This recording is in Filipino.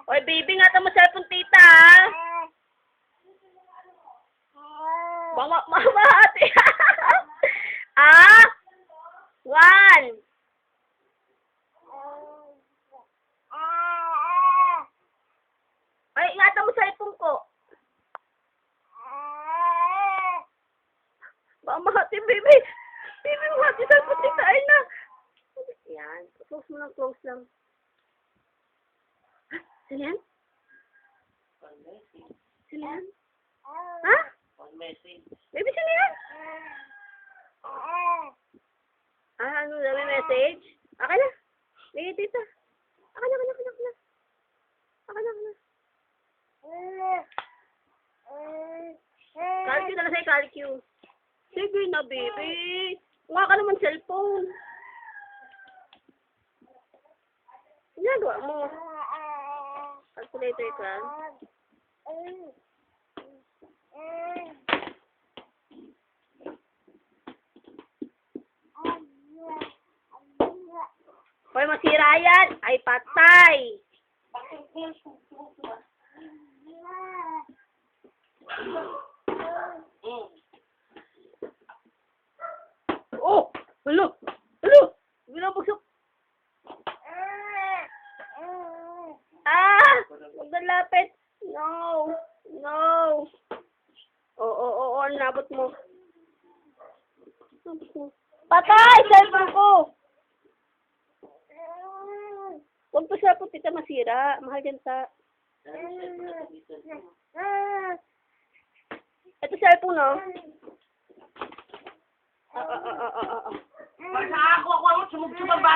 Oy, baby, ingatan mo cellphone, tita, ha? Mama, ate. Ah? 1. Ay, ingatan mo cellphone ko. Mama, ate, baby. Baby, mo ate, cellphone, tita, ay na. Yan. Close mo lang, close lang. Sino yan? Sino yan? Ha? Baby, sino yan? Ah, ano na, may message? Akin na. Bigay, tita. Akin na. Call na lang sa'yo, call Q. Sige na, baby. Kuha ka naman cellphone. Ginagawa mo. Calculator ka. Hoy, masira yan. Ay, patay. Oh! Hello! Binabagsak. Ah! Huwag na lapit. No! Oo, nabot mo. Patay! Cellphone ko! Huwag pa cellphone, tita, masira. Mahal yan sa... Ito cellphone, no? Sa ako, sumugtog ang bata.